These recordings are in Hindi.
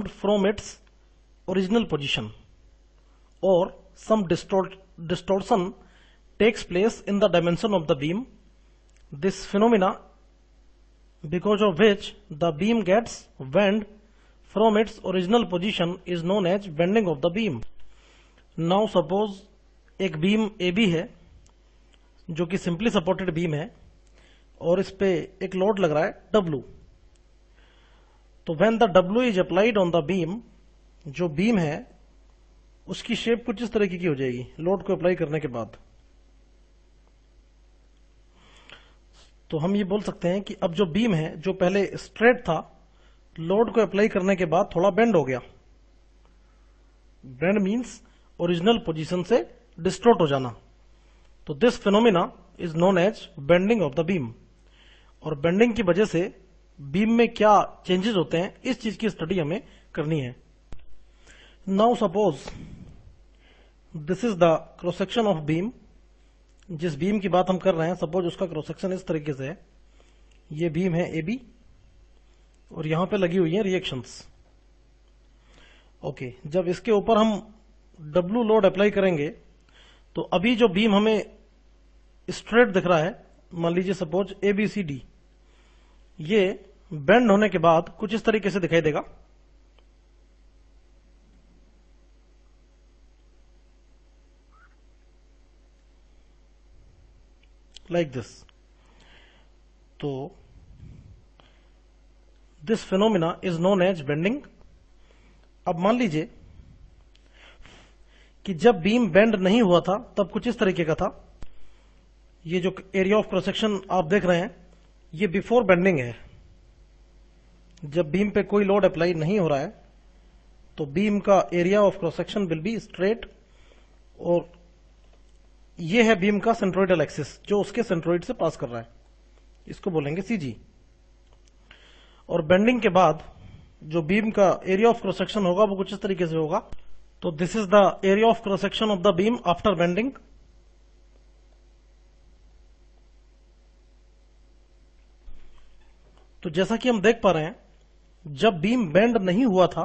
from its original position, or some distortion takes place in the dimension of the beam. This phenomena, because of which the beam gets bent from its original position, is known as bending of the beam. Now suppose एक बीम AB है जो कि सिंपली सपोर्टेड बीम है और इस पे एक लोड लग रहा है W. तो when the W is applied on the beam, जो बीम है उसकी शेप कुछ इस तरीके की हो जाएगी लोड को अप्लाई करने के बाद. तो हम ये बोल सकते हैं कि अब जो बीम है जो पहले स्ट्रेट था, लोड को अप्लाई करने के बाद थोड़ा बेंड हो गया. बेंड मीन्स ओरिजिनल पोजीशन से डिस्टॉर्ट हो जाना. तो this phenomena is known as bending of the beam. और बेंडिंग की वजह से बीम में क्या चेंजेस होते हैं, इस चीज की स्टडी हमें करनी है. Now suppose this is the cross section of beam. जिस बीम की बात हम कर रहे हैं, सपोज उसका क्रॉस सेक्शन इस तरीके से है. ये बीम है AB और यहां पे लगी हुई है रिएक्शंस. ओके, जब इसके ऊपर हम W लोड अप्लाई करेंगे तो अभी जो बीम हमें स्ट्रेट दिख रहा है, मान लीजिए सपोज ABCD, ये बेंड होने के बाद कुछ इस तरीके से दिखाई देगा. Like this. तो this phenomena is known as bending. अब मान लीजिए कि जब बीम बेंड नहीं हुआ था तब कुछ इस तरीके का था. ये जो एरिया ऑफ क्रॉस सेक्शन आप देख रहे हैं, ये बिफोर बेंडिंग है. जब बीम पे कोई लोड अप्लाई नहीं हो रहा है तो बीम का area of cross section will be straight. और ये है बीम का सेंट्रोइडल एक्सिस जो उसके सेंट्रोइड से पास कर रहा है, इसको बोलेंगे CG. और बेंडिंग के बाद जो बीम का एरिया ऑफ क्रॉस सेक्शन होगा वो कुछ इस तरीके से होगा. तो this is the area of cross section of the beam after bending. तो जैसा कि हम देख पा रहे हैं, जब बीम बेंड नहीं हुआ था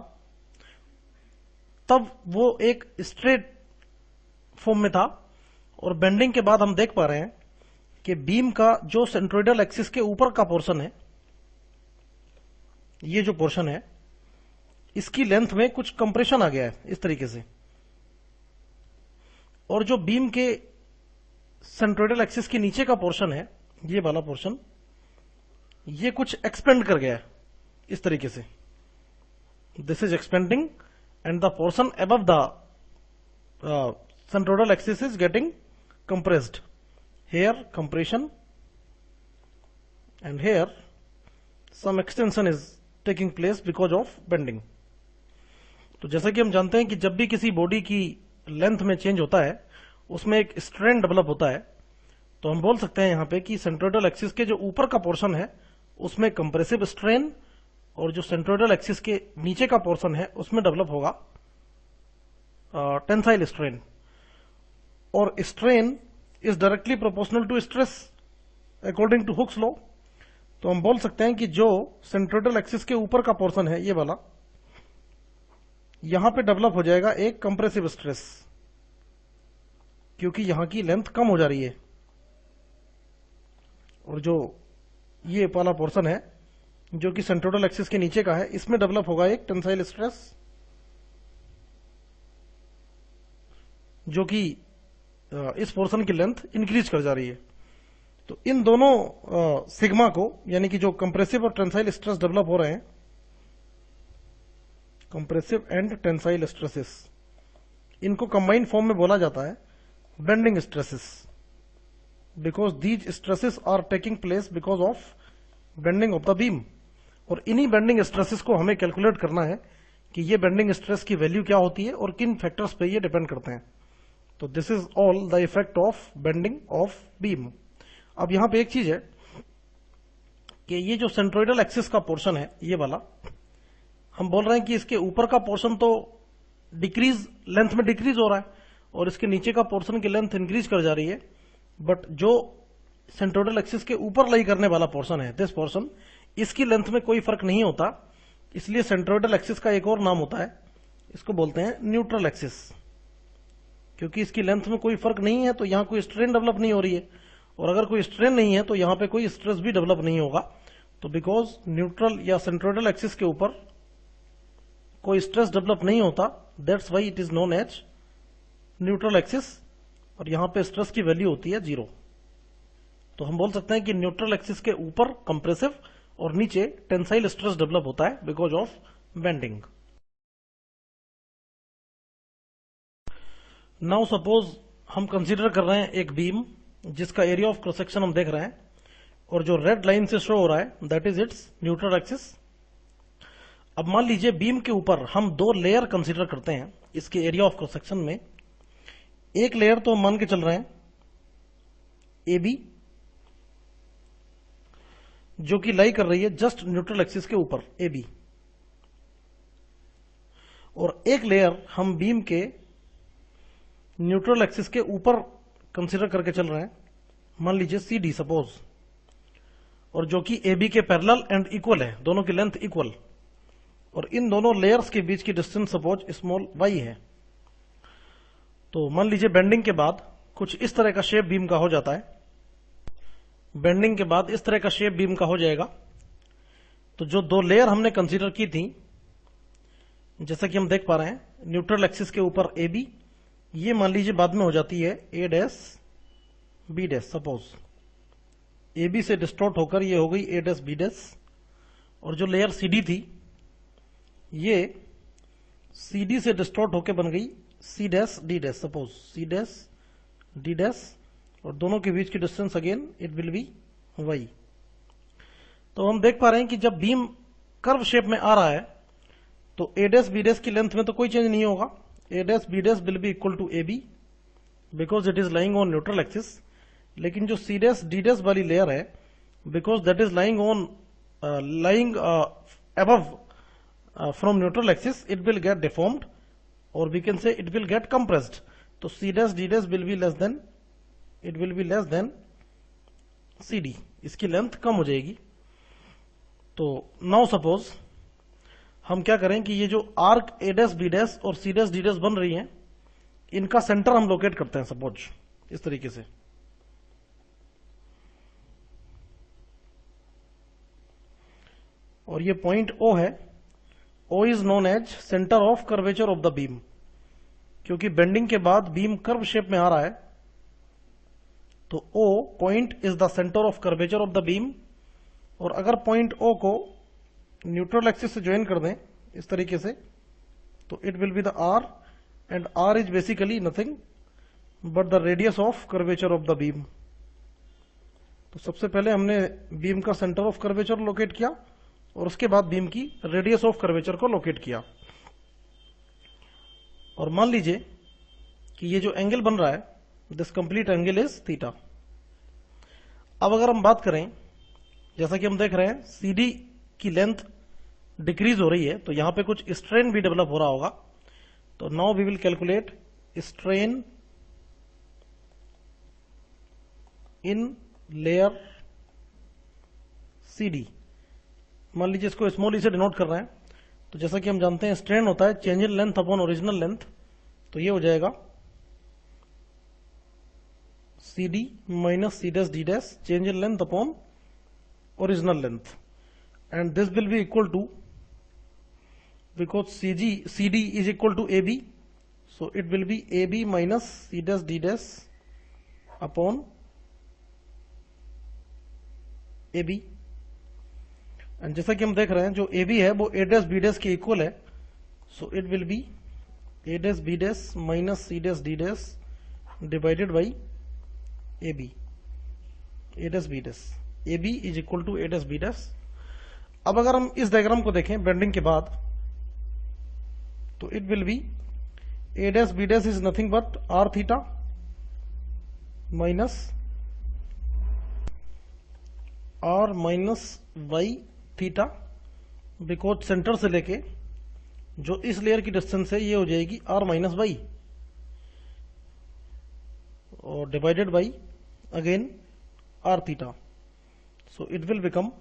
तब वो एक स्ट्रेट फॉर्म में था. और बेंडिंग के बाद हम देख पा रहे हैं कि बीम का जो सेंट्रोइडल एक्सिस के ऊपर का पोर्शन है, ये जो पोर्शन है, इसकी लेंथ में कुछ कंप्रेशन आ गया है इस तरीके से. और जो बीम के सेंट्रोइडल एक्सिस के नीचे का पोर्शन है, ये वाला पोर्शन, ये कुछ एक्सपेंड कर गया है इस तरीके से. This is expanding and the portion above the centroidal axis is getting compressed. Here compression, and here some extension is taking place because of bending. तो जैसा कि हम जानते हैं कि जब भी किसी बॉडी की लेंथ में चेंज होता है उसमें एक स्ट्रेन डेवलप होता है. तो हम बोल सकते हैं यहां पे कि सेंट्रोइडल एक्सिस के जो ऊपर का पोर्शन है उसमें कंप्रेसिव स्ट्रेन, और जो सेंट्रोइडल एक्सिस के नीचे का पोर्शन है उसमें डेवलप होगा टेंसाइल स्ट्रेन. और strain is directly proportional to stress according to Hooke's law. तो हम बोल सकते हैं कि जो सेंट्रोइडल एक्सिस के ऊपर का पोर्शन है, ये वाला, यहां पे डेवलप हो जाएगा एक कंप्रेसिव स्ट्रेस, क्योंकि यहां की लेंथ कम हो जा रही है. और जो ये वाला पोर्शन है जो कि सेंट्रोइडल एक्सिस के नीचे का है, इसमें डेवलप होगा एक टेंसाइल स्ट्रेस, जो कि इस पोर्शन की लेंथ इंक्रीज कर जा रही है. तो इन दोनों सिग्मा को, यानी कि जो कंप्रेसिव और टेंसाइल स्ट्रेस डेवलप हो रहे हैं, कंप्रेसिव एंड टेंसाइल स्ट्रेसेस, इनको कंबाइंड फॉर्म में बोला जाता है bending stresses, because these stresses are taking place because of bending of the beam. और इन्हीं बेंडिंग स्ट्रेसेस को हमें कैलकुलेट करना है कि ये बेंडिंग स्ट्रेस की वैल्यू क्या होती है और किन फैक्टर्स पे ये डिपेंड करते हैं. तो this is all the effect of bending of beam. अब यहां पे एक चीज है कि ये जो सेंट्रोइडल एक्सिस का पोर्शन है, ये वाला, हम बोल रहे हैं कि इसके ऊपर का पोर्शन तो डिक्रीज, लेंथ में डिक्रीज हो रहा है और इसके नीचे का पोर्शन की लेंथ इंक्रीज कर जा रही है. बट जो सेंट्रोइडल एक्सिस के ऊपर लाई करने वाला पोर्शन है, दिस पोर्शन, इसकी लेंथ में कोई फर्क नहीं होता. इसलिए सेंट्रोइडल एक्सिस का एक और नाम होता है, इसको बोलते हैं न्यूट्रल एक्सिस। क्योंकि इसकी लेंथ में कोई फर्क नहीं है तो यहां कोई स्ट्रेन डेवलप नहीं हो रही है, और अगर कोई स्ट्रेन नहीं है तो यहां पे कोई स्ट्रेस भी डेवलप नहीं होगा। तो बिकॉज न्यूट्रल या सेंट्रोइडल एक्सिस के ऊपर कोई स्ट्रेस डेवलप नहीं होता, that's why it is known as neutral axis, और यहां पे स्ट्रेस की वैल्यू होती है 0। तो हम बोल सकते हैं कि न्यूट्रल एक्सिस के ऊपर कंप्रेसिव और नीचे टेंसाइल स्ट्रेस डेवलप होता है because of bending. Now suppose हम कंसीडर कर रहे हैं एक बीम जिसका एरिया ऑफ क्रॉस सेक्शन हम देख रहे हैं, और जो रेड लाइन से शो हो रहा है that is it's neutral axis. अब मान लीजिए बीम के ऊपर हम 2 लेयर कंसीडर करते हैं इसके एरिया ऑफ क्रॉस सेक्शन में। एक लेयर तो हम मान के चल रहे हैं ए बी, जो कि लाई कर रही है जस्ट न्यूट्रल एक्सिस के ऊपर ए बी, और एक लेयर हम बीम के न्यूट्रल एक्सिस के ऊपर कंसीडर करके चल रहे हैं, मान लीजिए सी डी सपोज, और जो कि ए बी के पैरेलल एंड इक्वल है, दोनों की लेंथ इक्वल, और इन दोनों लेयर्स के बीच की डिस्टेंस सपोज स्मॉल वाई है। तो मान लीजिए बेंडिंग के बाद कुछ इस तरह का शेप बीम का हो जाता है, बेंडिंग के बाद इस तरह का शेप बीम का हो जाएगा। तो जो 2 लेयर हमने कंसीडर की थी, जैसा कि हम देख पा रहे हैं न्यूट्रल एक्सिस के ऊपर ए बी, ये मान लीजिए बाद में हो जाती है a dash B dash, suppose a b से डिस्टॉर्ट होकर ये हो गई ए डैश बी डैश, और जो लेयर सी डी थी ये सी डी से डिस्टॉर्ट होकर बन गई C dash D dash, suppose C dash D dash, और दोनों के बीच की distance again it will be Y. तो हम देख पा रहे हैं कि जब बीम कर्व शेप में आ रहा है तो ए डैश बी डैश की लेंथ में तो कोई चेंज नहीं होगा, A dash B dash will be equal to A B because it is lying on neutral axis. लेकिन जो सी डैश डी डैश वाली लेयर है, because that is lying on lying above from neutral axis, it will get deformed, और we can say it will get compressed. तो C dash D dash will be less than, it will be less than C D, इसकी लेंथ कम हो जाएगी। तो नाउ सपोज हम क्या करें कि ये जो arc A dash B dash और सी डैश डी डैश बन रही हैं, इनका सेंटर हम लोकेट करते हैं सपोज इस तरीके से। और ये पॉइंट ओ है, O is known as centre of curvature of the beam, क्योंकि बेंडिंग के बाद बीम कर्व शेप में आ रहा है, तो O point is the centre of curvature of the beam. और अगर पॉइंट ओ को न्यूट्रल एक्सिस से ज्वाइन कर दें इस तरीके से, तो it will be the R, and R is basically nothing but the radius of curvature of the beam. तो सबसे पहले हमने बीम का सेंटर ऑफ कर्वेचर लोकेट किया, और उसके बाद बीम की रेडियस ऑफ कर्वेचर को लोकेट किया। और मान लीजिए कि ये जो एंगल बन रहा है, this complete angle is theta. अब अगर हम बात करें, जैसा कि हम देख रहे हैं सी डी की लेंथ डिक्रीज हो रही है, तो यहां पे कुछ स्ट्रेन भी डेवलप हो रहा होगा। तो now we will calculate strain in layer C D. मान लीजिए इसको स्मॉल ई से डिनोट कर रहे हैं, तो जैसा कि हम जानते हैं स्ट्रेन होता है change in length upon original length, तो ये हो जाएगा C D minus C dash D dash change in length upon original length, and this will be equal to, because C D is equal to A B, so it will be A B minus C dash D dash upon A B. And जैसा कि हम देख रहे हैं जो ए बी है वो ए डैश बी डैश के इक्वल है, so it will be A dash B dash minus C dash D dash divided by A B, A dash B dash, A B is equal to A dash B dash. अब अगर हम इस डायग्राम को देखें बेंडिंग के बाद, तो it will be A dash B dash is nothing but R theta minus R minus Y theta, because centre से लेके जो इस लेयर की डिस्टेंस है ये हो जाएगी आर माइनस वाई, और divided by again R theta, so it will become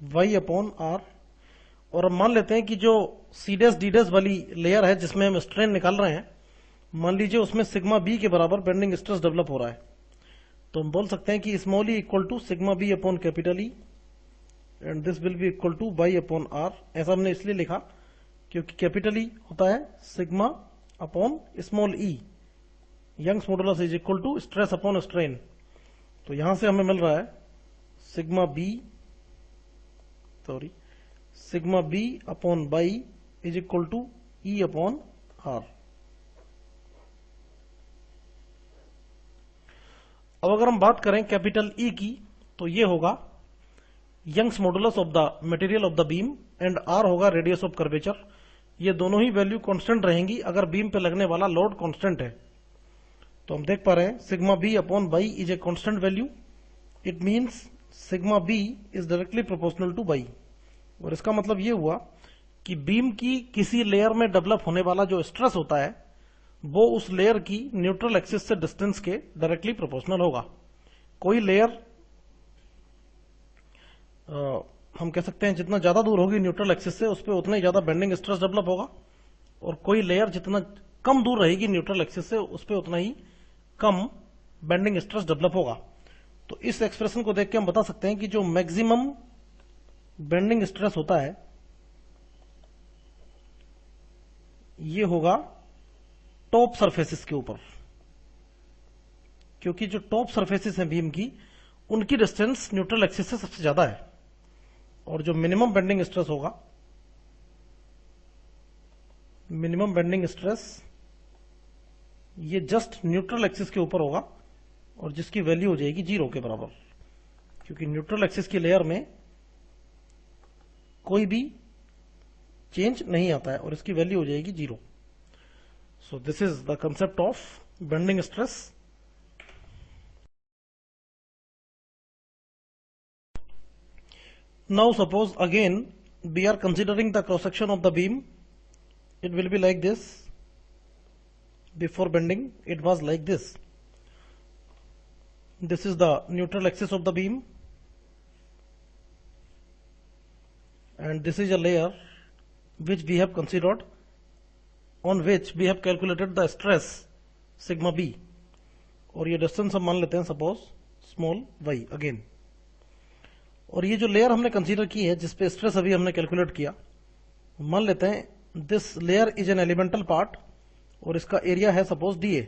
Y upon R. और अब मान लेते हैं कि जो सी डैश डी डैश वाली लेयर है जिसमें हम स्ट्रेन निकाल रहे हैं, मान लीजिए उसमें सिग्मा बी के बराबर बेंडिंग स्ट्रेस डेवलप हो रहा है, तो हम बोल सकते हैं कि small E equal to sigma B upon capital E and this will be equal to Y upon R. ऐसा हमने इसलिए लिखा क्योंकि कैपिटल ई होता है sigma upon small E, Young's modulus is equal to stress upon strain. तो यहां से हमें मिल रहा है sigma B upon Y is equal to E upon R. अब अगर हम बात करें कैपिटल ई की, तो ये होगा Young's modulus of the material of the beam and R होगा रेडियस ऑफ कर्वेचर। ये दोनों ही वैल्यू कांस्टेंट रहेंगी अगर बीम पे लगने वाला लोड कांस्टेंट है। तो हम देख पा रहे हैं sigma B upon Y is a constant value, it means sigma B is directly proportional to Y. और इसका मतलब ये हुआ कि बीम की किसी लेयर में डेवलप होने वाला जो स्ट्रेस होता है वो उस लेयर की न्यूट्रल एक्सिस से डिस्टेंस के डायरेक्टली प्रोपोर्शनल होगा। कोई लेयर हम कह सकते हैं जितना ज्यादा दूर होगी न्यूट्रल एक्सिस से उस पर उतना ही ज्यादा बेंडिंग स्ट्रेस डेवलप होगा, और कोई लेयर जितना कम दूर रहेगी न्यूट्रल एक्सिस से उस पर उतना ही कम बेंडिंग स्ट्रेस डेवलप होगा। तो इस एक्सप्रेशन को देख के हम बता सकते हैं कि जो मैक्सिमम बेंडिंग स्ट्रेस होता है ये होगा टॉप सरफेसेस के ऊपर, क्योंकि जो टॉप सरफेसेस हैं बीम की उनकी डिस्टेंस न्यूट्रल एक्सिस से सबसे ज्यादा है, और जो मिनिमम बेंडिंग स्ट्रेस होगा, मिनिमम बेंडिंग स्ट्रेस ये जस्ट न्यूट्रल एक्सिस के ऊपर होगा और जिसकी वैल्यू हो जाएगी 0 के बराबर, क्योंकि न्यूट्रल एक्सिस की लेयर में कोई भी चेंज नहीं आता है और इसकी वैल्यू हो जाएगी 0। सो this is the concept of bending stress. Now suppose again we are considering the cross section of the beam. It will be like this. Before bending it was like this. This is the neutral axis of the beam and this is a layer which we have considered, on which we have calculated the stress sigma b, और ये डिस्टेंस हम मान लेते हैं सपोज स्मॉल y अगेन। और ये जो लेयर हमने कंसीडर की है जिसपे स्ट्रेस अभी हमने कैलकुलेट किया, मान लेते हैं this layer is an elemental part और इसका एरिया है सपोज डीए।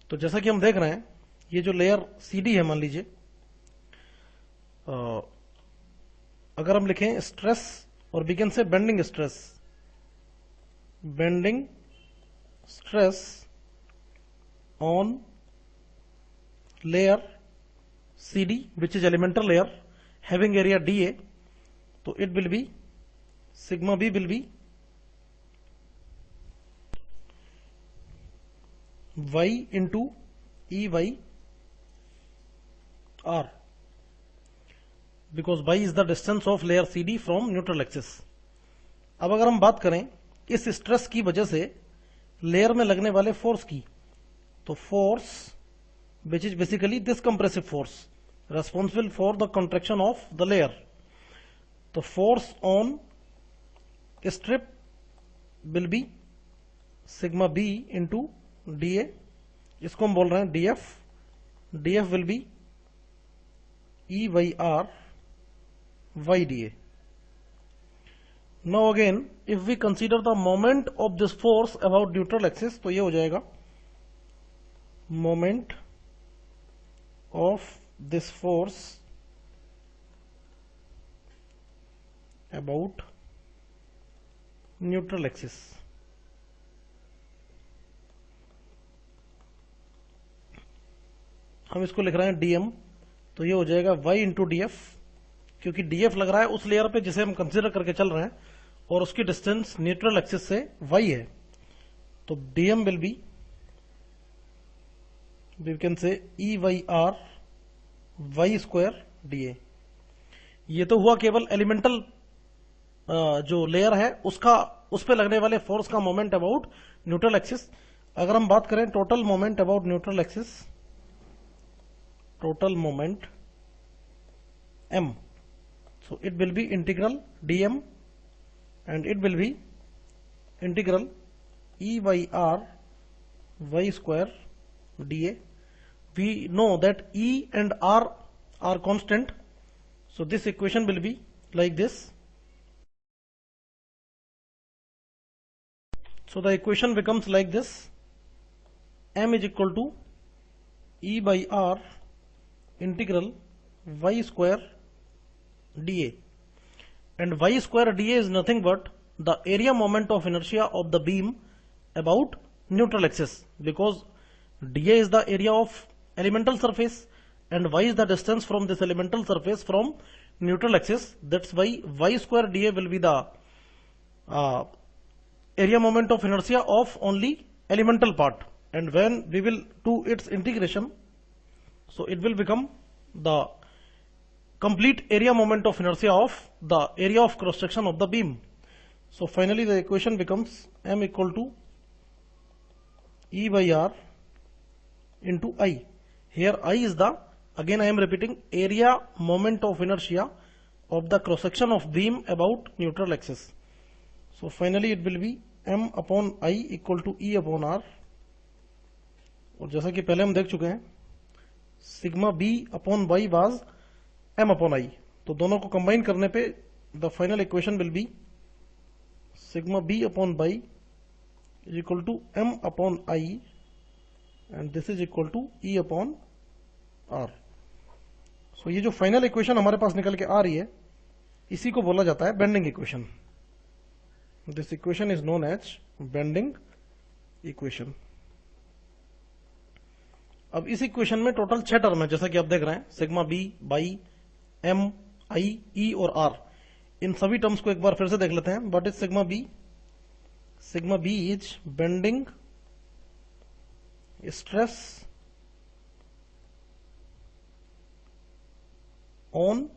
तो जैसा कि हम देख रहे हैं ये जो लेयर सीडी है, मान लीजिए अगर हम लिखें स्ट्रेस और we can say bending stress on layer CD which is elemental layer having area dA, so it will be sigma b will be y into E y R, because y is the distance of layer CD from neutral axis। अब अगर हम बात करें इस स्ट्रेस की वजह से लेयर में लगने वाले फोर्स की, तो force which is basically this compressive force responsible for the contraction of the layer, the force on strip will be sigma b into dA, इसको हम बोल रहे हैं dF will be E by R y dA। Now again if we consider the moment of this force about neutral axis, तो ये हो जाएगा moment of this force about neutral axis। हम इसको लिख रहे हैं dm, तो ये हो जाएगा y इंटू df, क्योंकि df लग रहा है उस लेयर पे जिसे हम कंसीडर करके चल रहे हैं और उसकी डिस्टेंस न्यूट्रल एक्सिस से y है, तो dm will be we can say E by R y square dA। ये तो हुआ केवल एलिमेंटल जो लेयर है उसका, उस पे लगने वाले फोर्स का मोमेंट अबाउट न्यूट्रल एक्सिस। अगर हम बात करें total moment about neutral axis, total moment m, So it will be integral dm and it will be integral E by R y square dA. We know that E and R are constant, so this equation will be like this. So the equation becomes like this: m is equal to E by R integral y square dA, and y square dA is nothing but the area moment of inertia of the beam about neutral axis, because dA is the area of elemental surface and y is the distance from this elemental surface from neutral axis. That's why y square dA will be the area moment of inertia of only elemental part, and when we will do its integration, so it will become the complete area moment of inertia of the area of cross section of the beam. So finally the equation becomes m equal to E by R into I. Here I is the, again I am repeating, area moment of inertia of the cross section of beam about neutral axis. So finally it will be m upon I equal to E upon R, और जैसा कि पहले हम देख चुके हैं sigma b upon y was m upon I, तो दोनों को कंबाइन करने पे the final equation will be sigma b upon y is equal to m upon I and this is equal to E upon R. So ये जो फाइनल इक्वेशन हमारे पास निकल के आ रही है, इसी को बोला जाता है bending equation. This equation is known as bending equation. अब इस इक्वेशन में टोटल 6 टर्म है, जैसा कि आप देख रहे हैं, सिग्मा बी बाई एम आई ई और आर. इन सभी टर्म्स को एक बार फिर से देख लेते हैं. What is sigma B? Sigma B is bending stress on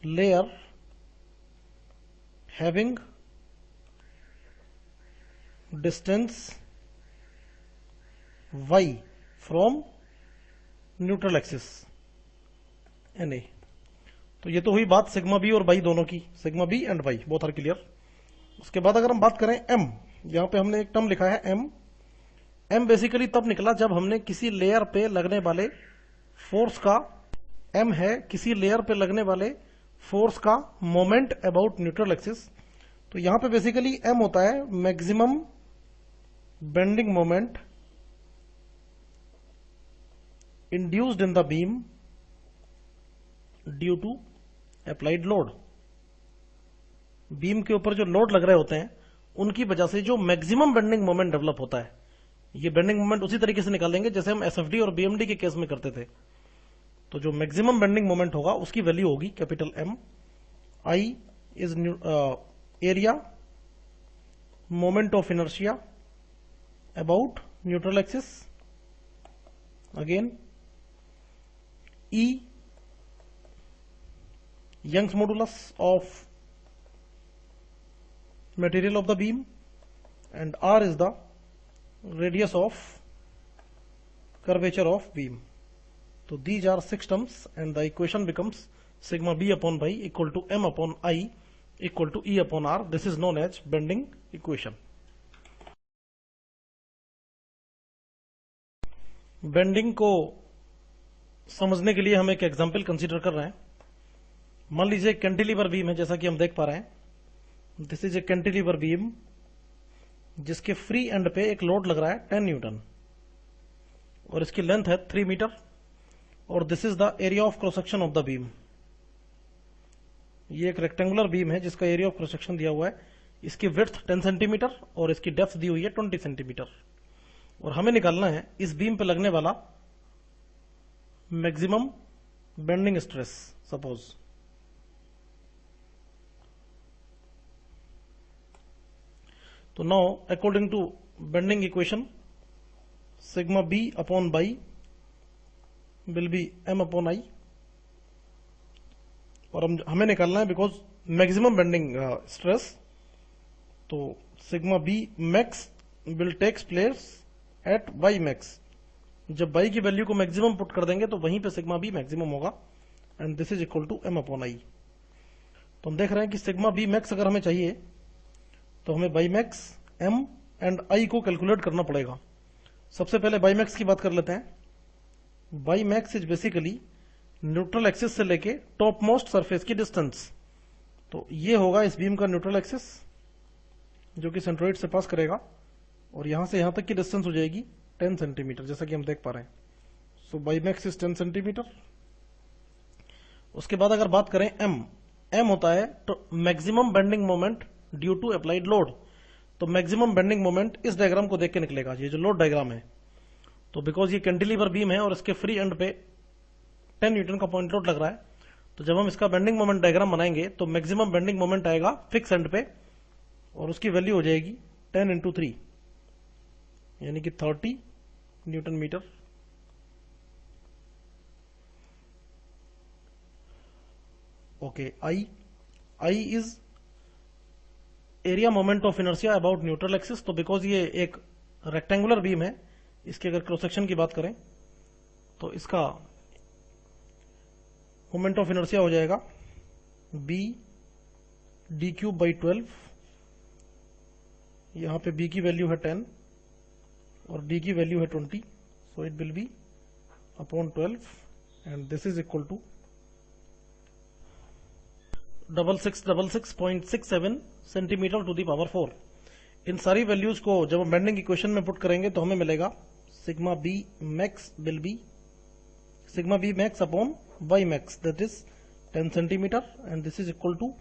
layer having distance y from neutral axis Na. तो ये तो हुई बात सिग्मा बी और बाई दोनों की, sigma B and Y both are clear. उसके बाद अगर हम बात करें m, यहां पे हमने एक टर्म लिखा है m बेसिकली तब निकला जब हमने किसी लेयर पे लगने वाले फोर्स का, m है किसी लेयर पे लगने वाले फोर्स का मोमेंट अबाउट न्यूट्रल एक्सिस. तो यहां पे बेसिकली m होता है maximum bending moment induced in the beam due to applied load. Beam के ऊपर जो लोड लग रहे होते हैं उनकी वजह से जो मैक्सिमम बेंडिंग मोमेंट डेवलप होता है, ये बेंडिंग मोमेंट उसी तरीके से निकालेंगे जैसे हम एसएफडी और बीएमडी के केस में करते थे. तो जो मैक्सिमम बेंडिंग मोमेंट होगा उसकी वैल्यू होगी capital M. I is area moment of inertia about neutral axis. Again E, Young's modulus of material of the beam, and R is the radius of curvature of beam. So these are 6 terms and the equation becomes sigma B upon y equal to m upon I equal to E upon R. This is known as bending equation. Bending को समझने के लिए हम एक एग्जाम्पल कंसीडर कर रहे हैं. मान लीजिए कैंटिलीवर बीम है, जैसा कि हम देख पा रहे हैं. This is a cantilever beam जिसके फ्री एंड पे एक लोड लग रहा है 10 न्यूटन और इसकी लेंथ है 3 मीटर और this is the area of cross section of the beam. ये एक रेक्टेंगुलर बीम है जिसका एरिया ऑफ क्रॉस सेक्शन दिया हुआ है. इसकी विड्थ 10 सेंटीमीटर और इसकी डेप्थ दी हुई है 20 सेंटीमीटर. और हमें निकालना है इस बीम पे लगने वाला मैक्सिमम बेंडिंग स्ट्रेस. सपोज तो now according to bending equation sigma B upon Y will be M upon I. और हमें निकालना है बिकॉज मैक्सिमम बेंडिंग स्ट्रेस, तो sigma B max will takes place at Y max. जब बाई की वैल्यू को मैक्सिमम पुट कर देंगे तो वहीं पे सिग्मा बी मैक्सिमम होगा and this is equal to M upon I. तो हम देख रहे हैं कि सिग्मा बी मैक्स अगर हमें चाहिए तो हमें Y max M and I को कैलकुलेट करना पड़ेगा। सबसे पहले बाई मैक्स की बात कर लेते हैं। By max is basically neutral axis से लेके टॉप मोस्ट सरफेस की डिस्टेंस। तो ये होगा इस बीम का न्यूट्रल एक्सिस जो कि सेंट्रोइड से पास करेगा, और यहां से यहां तक की डिस्टेंस हो जाएगी 10 सेंटीमीटर, जैसा कि हम देख पा रहे हैं। So Y max is 10 centimetre. उसके बाद अगर बात करें एम होता है तो maximum bending moment due to applied load. तो मैक्सिमम बेंडिंग मोमेंट इस डायग्राम को देख के निकलेगा, ये जो लोड डायग्राम है। तो बिकॉज ये कैंटिलीवर बीम है और इसके फ्री एंड पे 10 न्यूटन का पॉइंट लोड लग रहा है, तो जब हम इसका बेंडिंग मोमेंट डायग्राम बनाएंगे तो मैक्सिमम बेंडिंग मोमेंट आएगा फिक्स एंड पे, और उसकी वैल्यू हो जाएगी 10 इंटू 3 यानी कि 30 newton metre. Okay, I is area moment of inertia about neutral axis. तो बिकॉज ये एक रेक्टेंगुलर बीम है, इसके अगर क्रॉस सेक्शन की बात करें तो इसका मोमेंट ऑफ इनर्शिया हो जाएगा बी डी क्यूब बाई 12। यहां पे बी की वैल्यू है 10 और डी की वैल्यू है 20, so it will be upon 12 and this is equal to 6666.67 centimetre to the power 4। इन सारी वैल्यूज को जब हम बेंडिंग इक्वेशन में पुट करेंगे तो हमें मिलेगा sigma B max will be sigma B max upon Y max, that is 10 centimetre, and this is equal to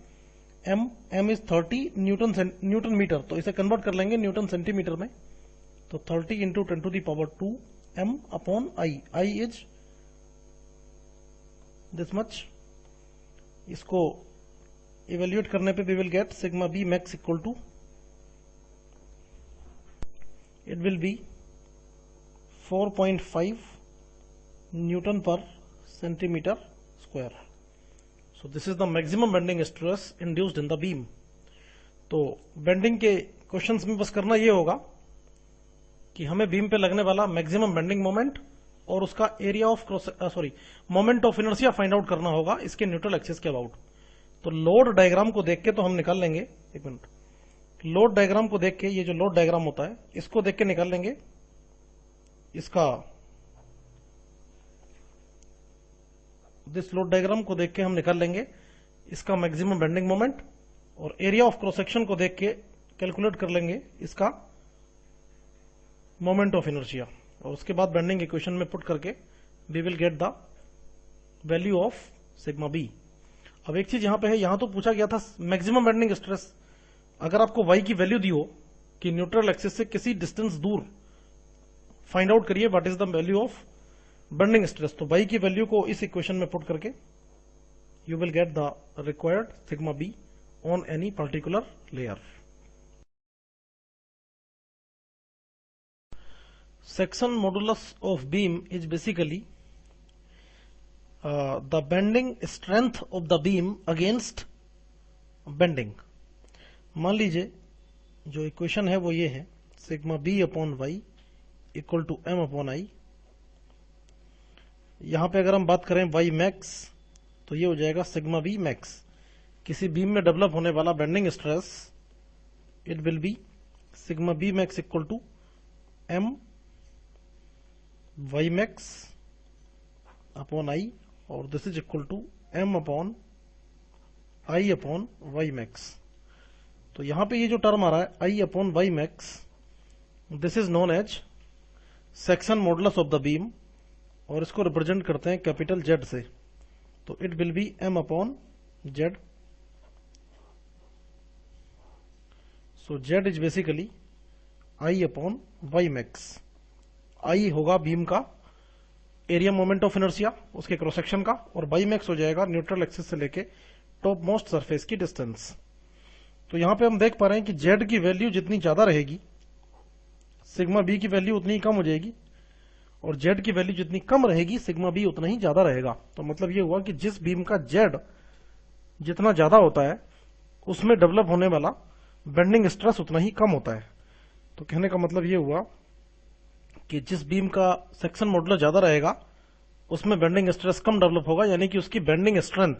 M is 30 newton metre. तो इसे कन्वर्ट कर लेंगे न्यूटन सेंटीमीटर में, तो 30 into 10 to the power 2 M upon I is this much. इसको इवेल्युएट करने पे we will get sigma B max equal to, it will be 4.5 newton per centimetre square. So this is the maximum bending stress induced in the beam. तो बेंडिंग के क्वेश्चंस में बस करना ये होगा कि हमें बीम पे लगने वाला मैक्सिमम बेंडिंग मोमेंट और उसका area of moment of inertia find out करना होगा इसके न्यूट्रल एक्सिस के अबाउट। तो लोड डायग्राम को देख के तो हम निकाल लेंगे, एक मिनट, लोड डायग्राम को देख के, ये जो लोड डायग्राम होता है इसको देख के निकाल लेंगे इसका, दिस लोड डायग्राम को देख के हम निकाल लेंगे इसका मैक्सिमम बेंडिंग मोमेंट, और एरिया ऑफ क्रॉस सेक्शन को देख के कैलकुलेट कर लेंगे इसका मोमेंट ऑफ इनर्शिया, और उसके बाद बेंडिंग इक्वेशन में पुट करके we will get the value of sigma B. अब एक चीज यहां पे है, यहां तो पूछा गया था मैक्सिमम बेंडिंग स्ट्रेस। अगर आपको y की वैल्यू दी हो कि न्यूट्रल एक्सिस से किसी डिस्टेंस दूर फाइंड आउट करिए what is the value of bending stress, तो y की वैल्यू को इस इक्वेशन में पुट करके you will get the required sigma be on any particular layer. Section modulus of beam is basically the bending strength of the beam against bending। मान लीजिए जो इक्वेशन है वो ये है, sigma B upon Y equal to M upon I. यहां पे अगर हम बात करें वाई मैक्स तो ये हो जाएगा सिग्मा बी मैक्स। किसी बीम में डेवलप होने वाला bending stress it will be sigma B max equal to M Y max upon I, और this is equal to M upon I upon Y max. तो यहां पे ये जो टर्म आ रहा है I upon Y max, this is known as section modulus of the beam, और इसको रिप्रेजेंट करते हैं कैपिटल जेड से। तो it will be M upon Z. So Z is basically I upon Y max. I होगा बीम का एरिया मोमेंट ऑफ इनर्शिया उसके क्रॉस सेक्शन का, और बाई मैक्स हो जाएगा न्यूट्रल एक्सिस से लेके टॉप मोस्ट सरफेस की डिस्टेंस। तो यहां पे हम देख पा रहे हैं कि जेड की वैल्यू जितनी ज्यादा रहेगी सिग्मा बी की वैल्यू उतनी ही कम हो जाएगी, और जेड की वैल्यू जितनी कम रहेगी सिग्मा बी उतना ही ज्यादा रहेगा। तो मतलब ये हुआ कि जिस बीम का जेड जितना ज्यादा होता है उसमें डेवलप होने वाला बेंडिंग स्ट्रेस उतना ही कम होता है। तो कहने का मतलब ये हुआ कि जिस बीम का सेक्शन मॉडुलस ज्यादा रहेगा उसमें बेंडिंग स्ट्रेस कम डेवलप होगा, यानी कि उसकी बेंडिंग स्ट्रेंथ